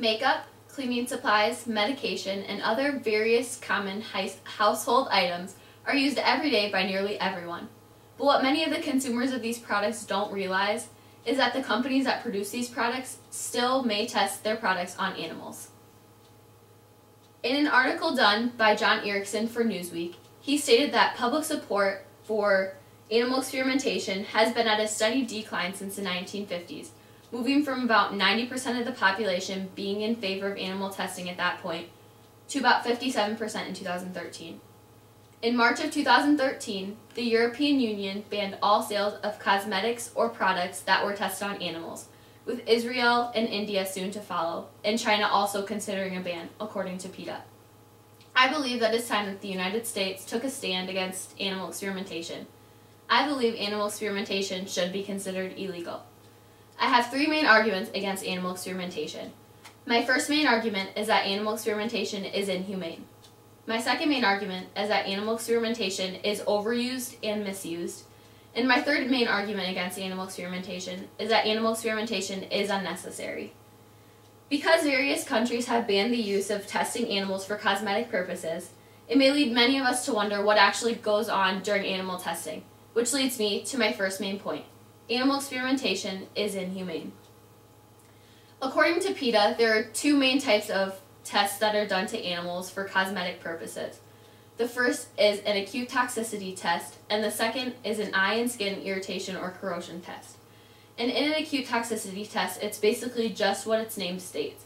Makeup, cleaning supplies, medication, and other various common household items are used every day by nearly everyone. But what many of the consumers of these products don't realize is that the companies that produce these products still may test their products on animals. In an article done by John Erickson for Newsweek, he stated that public support for animal experimentation has been at a steady decline since the 1950s, moving from about 90% of the population being in favor of animal testing at that point to about 57% in 2013. In March of 2013, the European Union banned all sales of cosmetics or products that were tested on animals, with Israel and India soon to follow, and China also considering a ban, according to PETA. I believe that it's time that the United States took a stand against animal experimentation. I believe animal experimentation should be considered illegal. I have three main arguments against animal experimentation. My first main argument is that animal experimentation is inhumane. My second main argument is that animal experimentation is overused and misused. And my third main argument against animal experimentation is that animal experimentation is unnecessary. Because various countries have banned the use of testing animals for cosmetic purposes, it may lead many of us to wonder what actually goes on during animal testing, which leads me to my first main point. Animal experimentation is inhumane. According to PETA, there are two main types of tests that are done to animals for cosmetic purposes. The first is an acute toxicity test, and the second is an eye and skin irritation or corrosion test. And in an acute toxicity test, it's basically just what its name states.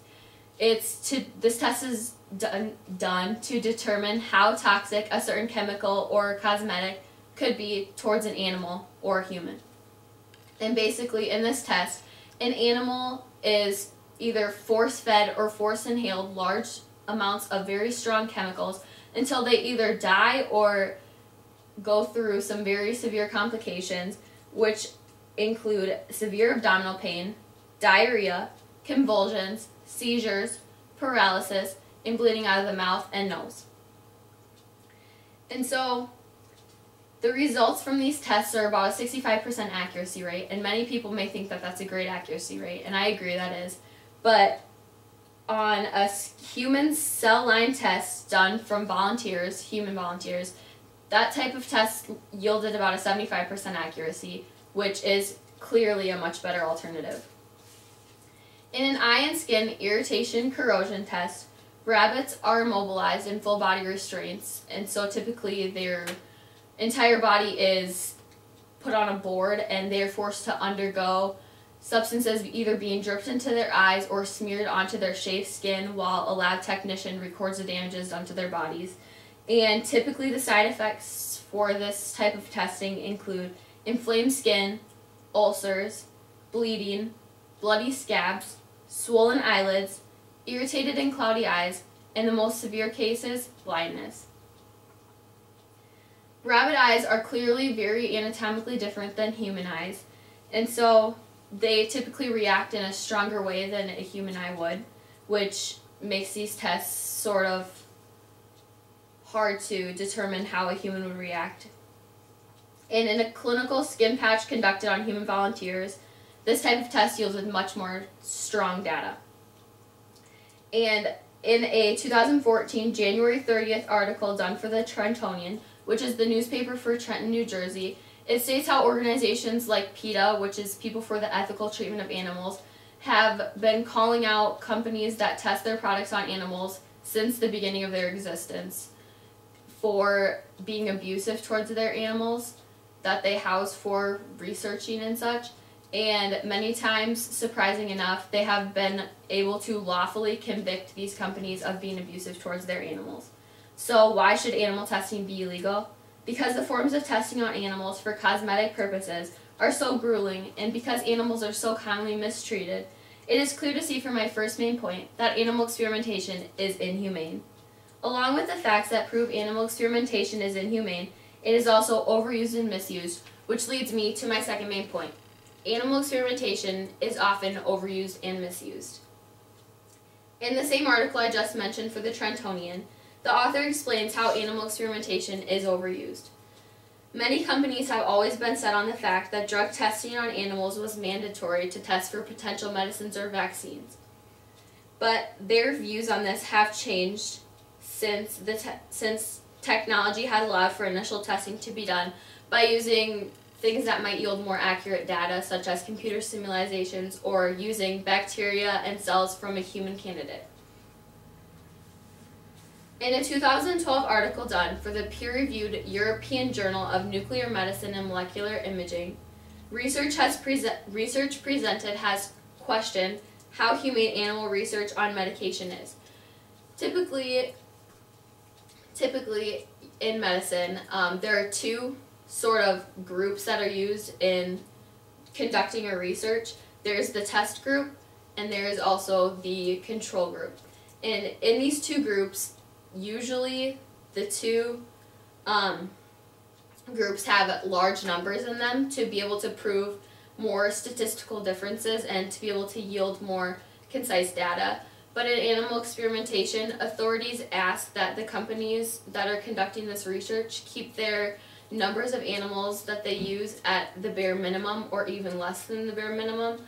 This test is done to determine how toxic a certain chemical or cosmetic could be towards an animal or a human. And basically, in this test, an animal is either force-fed or force-inhaled large amounts of very strong chemicals until they either die or go through some very severe complications, which include severe abdominal pain, diarrhea, convulsions, seizures, paralysis, and bleeding out of the mouth and nose. And so, the results from these tests are about a 65% accuracy rate, and many people may think that that's a great accuracy rate, and I agree that is. But on a human cell line test done from volunteers, human volunteers, that type of test yielded about a 75% accuracy, which is clearly a much better alternative. In an eye and skin irritation corrosion test, rabbits are immobilized in full body restraints, and so typically their entire body is put on a board and they're forced to undergo substances either being dripped into their eyes or smeared onto their shaved skin while a lab technician records the damages done to their bodies. And typically the side effects for this type of testing include inflamed skin, ulcers, bleeding, bloody scabs, swollen eyelids, irritated and cloudy eyes, and the most severe cases, blindness. Rabbit eyes are clearly very anatomically different than human eyes, and so they typically react in a stronger way than a human eye would, which makes these tests sort of hard to determine how a human would react. And in a clinical skin patch conducted on human volunteers, this type of test yielded much more strong data. And in a 2014 January 30th article done for the Trentonian, which is the newspaper for Trenton, New Jersey, it states how organizations like PETA, which is People for the Ethical Treatment of Animals, have been calling out companies that test their products on animals since the beginning of their existence for being abusive towards their animals that they house for researching and such. And many times, surprising enough, they have been able to lawfully convict these companies of being abusive towards their animals. So why should animal testing be illegal? Because the forms of testing on animals for cosmetic purposes are so grueling, and because animals are so commonly mistreated, it is clear to see from my first main point that animal experimentation is inhumane. Along with the facts that prove animal experimentation is inhumane, it is also overused and misused, which leads me to my second main point. Animal experimentation is often overused and misused. In the same article I just mentioned for the Trentonian, the author explains how animal experimentation is overused. Many companies have always been set on the fact that drug testing on animals was mandatory to test for potential medicines or vaccines. but their views on this have changed since technology has allowed for initial testing to be done by using things that might yield more accurate data, such as computer simulations or using bacteria and cells from a human candidate. In a 2012 article done for the peer-reviewed European Journal of Nuclear Medicine and Molecular Imaging, research presented has questioned how humane animal research on medication is. Typically in medicine, there are two sort of groups that are used in conducting a research. There's the test group, and there is also the control group. And in these two groups, usually the two groups have large numbers in them to be able to prove more statistical differences and to be able to yield more concise data. But in animal experimentation, authorities ask that the companies that are conducting this research keep their numbers of animals that they use at the bare minimum or even less than the bare minimum,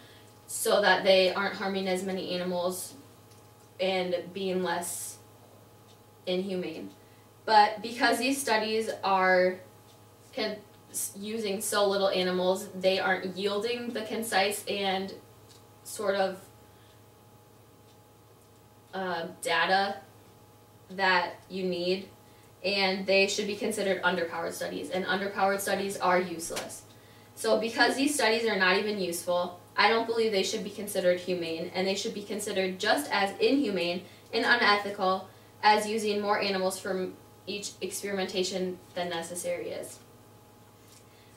so that they aren't harming as many animals and being less inhumane. But because these studies are using so little animals, they aren't yielding the concise and sort of data that you need, and they should be considered underpowered studies, and underpowered studies are useless. So because these studies are not even useful, I don't believe they should be considered humane, and they should be considered just as inhumane and unethical as using more animals from each experimentation than necessary is.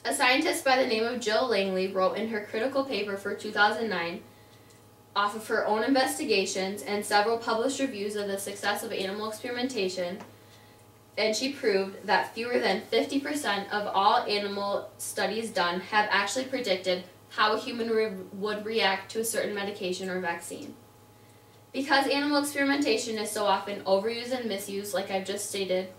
A scientist by the name of Jill Langley wrote in her critical paper for 2009, off of her own investigations and several published reviews of the success of animal experimentation, and she proved that fewer than 50% of all animal studies done have actually predicted how a human would react to a certain medication or vaccine. Because animal experimentation is so often overused and misused, like I've just stated,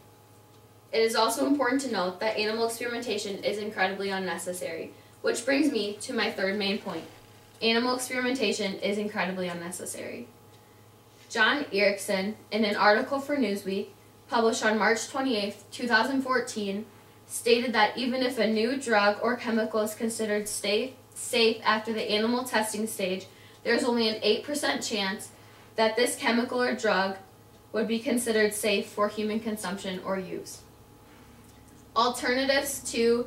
it is also important to note that animal experimentation is incredibly unnecessary, which brings me to my third main point. Animal experimentation is incredibly unnecessary. John Erickson, in an article for Newsweek, published on March 28, 2014, stated that even if a new drug or chemical is considered safe after the animal testing stage, there's only an 8% chance that this chemical or drug would be considered safe for human consumption or use. Alternatives to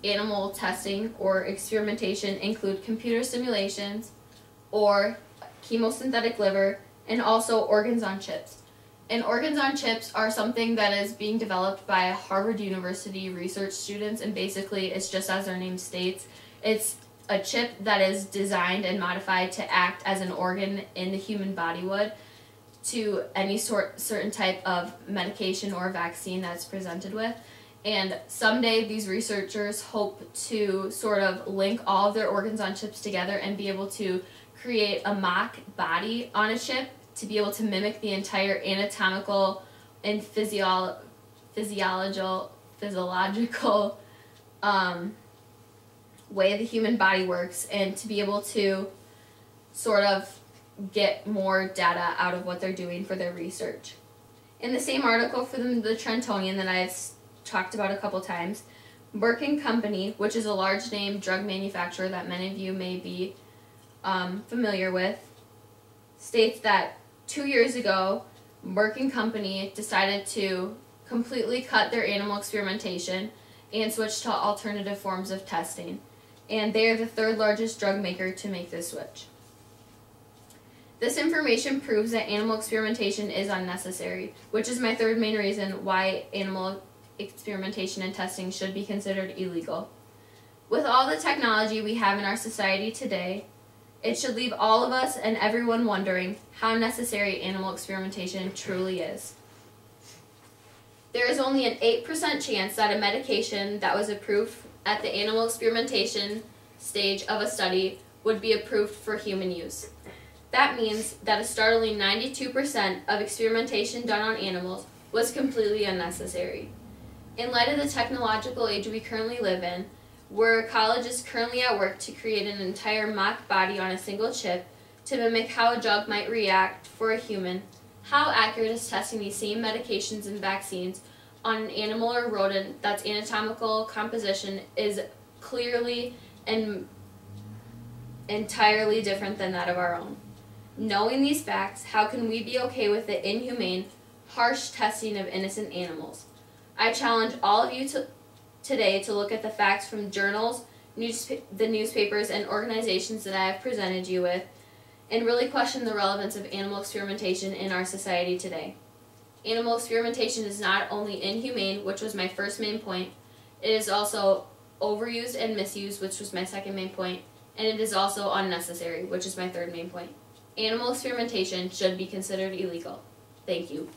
animal testing or experimentation include computer simulations or chemosynthetic liver, and also organs on chips. And organs on chips are something that is being developed by Harvard University research students, and basically it's just as their name states. It's a chip that is designed and modified to act as an organ in the human body would to any certain type of medication or vaccine that's presented with. And someday these researchers hope to sort of link all of their organs on chips together and be able to create a mock body on a chip to be able to mimic the entire anatomical and physiological way the human body works, and to be able to sort of get more data out of what they're doing for their research. In the same article for the Trentonian that I've talked about a couple times, Merck & Company, which is a large name drug manufacturer that many of you may be familiar with, states that 2 years ago, Merck & Company decided to completely cut their animal experimentation and switch to alternative forms of testing. And they are the third largest drug maker to make this switch. This information proves that animal experimentation is unnecessary, which is my third main reason why animal experimentation and testing should be considered illegal. With all the technology we have in our society today, it should leave all of us and everyone wondering how necessary animal experimentation truly is. There is only an 8% chance that a medication that was approved at the animal experimentation stage of a study would be approved for human use. That means that a startling 92% of experimentation done on animals was completely unnecessary. In light of the technological age we currently live in, where college is currently at work to create an entire mock body on a single chip to mimic how a drug might react for a human, how accurate is testing these same medications and vaccines on an animal or rodent that's anatomical composition is clearly and entirely different than that of our own. Knowing these facts, how can we be okay with the inhumane, harsh testing of innocent animals? I challenge all of you today to look at the facts from journals, the newspapers, and organizations that I have presented you with, and really question the relevance of animal experimentation in our society today. Animal experimentation is not only inhumane, which was my first main point, it is also overused and misused, which was my second main point, and it is also unnecessary, which is my third main point. Animal experimentation should be considered illegal. Thank you.